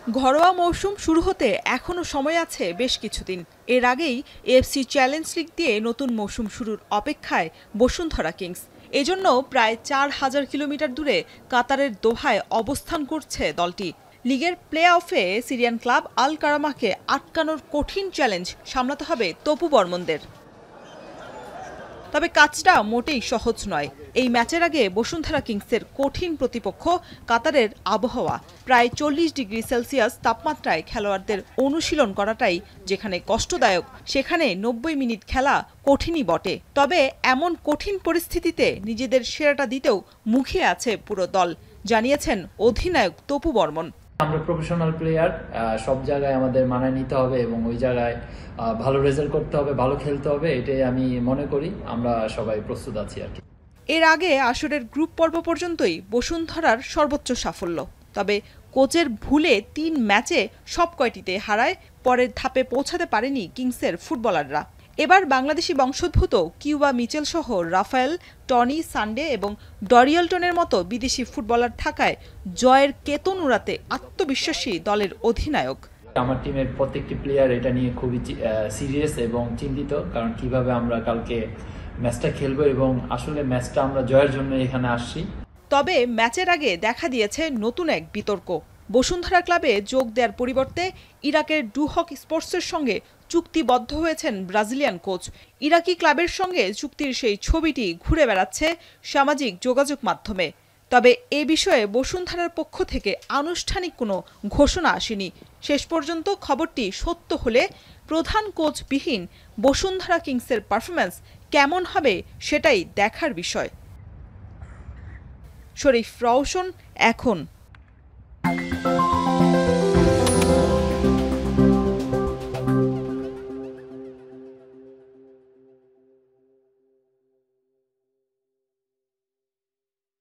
ঘরোয়া মৌসুম শুরু হতে এখনও সময় আছে বেশ কিছুদিন। এর আগেই এএফসি চ্যালেঞ্জ লিগ দিয়ে নতুন মৌসুম শুরুর অপেক্ষায় বসুন্ধরা কিংস। এজন্য প্রায় ৪,০০০ কিলোমিটার দূরে কাতারের দোহায় অবস্থান করছে দলটি। লিগের প্লে অফে সিরিয়ান ক্লাব আল কারামাকে আটকানোর কঠিন চ্যালেঞ্জ সামলাতে হবে তপু বর্মনদের। তবে কাজটা মোটেই সহজ নয়। এই ম্যাচের আগে বসুন্ধরা কিংসের কঠিন প্রতিপক্ষ কাতারের আবহাওয়া। প্রায় ৪০ ডিগ্রি সেলসিয়াস তাপমাত্রায় খেলোয়াড়দের অনুশীলন করাটাই যেখানে কষ্টদায়ক, সেখানে ৯০ মিনিট খেলা কঠিনই বটে। তবে এমন কঠিন পরিস্থিতিতে নিজেদের সেরাটা দিতেও মুখিয়ে আছে পুরো দল, জানিয়েছেন অধিনায়ক তপু বর্মন। আমরা প্রফেশনাল প্লেয়ার, সব জায়গায় আমাদের মানায় নিতে হবে এবং ওই জায়গায় ভালো রেজাল্ট করতে হবে, ভালো খেলতে হবে, এটাই আমি মনে করি। আমরা সবাই প্রস্তুত আছি আর কি। এর আগে আসরের গ্রুপ পর্ব পর্যন্তই বসুন্ধরার সর্বোচ্চ সাফল্য। তবে কোচের ভুলে ৩ ম্যাচে সব কয়টিতে হারায় পরের ধাপে পৌঁছাতে পারেনি কিংসের ফুটবলাররা। এবার বাংলাদেশি বংশোদ্ভূত কিউবা মিচেল সহ রাফায়েল, টনি, সানডে এবং ডরিয়েলটনের মতো বিদেশি ফুটবলার থাকায় জয়ের কেতন উড়াতে আত্মবিশ্বাসী দলের অধিনায়ক। আমার টিমের প্রত্যেকটি প্লেয়ার এটা নিয়ে খুবই সিরিয়াস এবং চিন্তিত, কারণ কিভাবে আমরা কালকে ম্যাচটা খেলবো এবং আসলে ম্যাচটা আমরা জয়ের জন্য এখানে আসছি। তবে ম্যাচের আগে দেখা দিয়েছে নতুন এক বিতর্ক। বসুন্ধরা ক্লাবে যোগ দেওয়ার পরিবর্তে ইরাকের ডুহক স্পোর্টসের সঙ্গে চুক্তিবদ্ধ হয়েছেন ব্রাজিলিয়ান কোচ। ইরাকি ক্লাবের সঙ্গে চুক্তির সেই ছবিটি ঘুরে বেড়াচ্ছে সামাজিক যোগাযোগ মাধ্যমে। তবে এ বিষয়ে বসুন্ধরার পক্ষ থেকে আনুষ্ঠানিক কোনো ঘোষণা আসেনি। শেষ পর্যন্ত খবরটি সত্য হলে প্রধান কোচবিহীন বসুন্ধরা কিংসের পারফরম্যান্স কেমন হবে সেটাই দেখার বিষয়। শরীফ রওশন, এখন।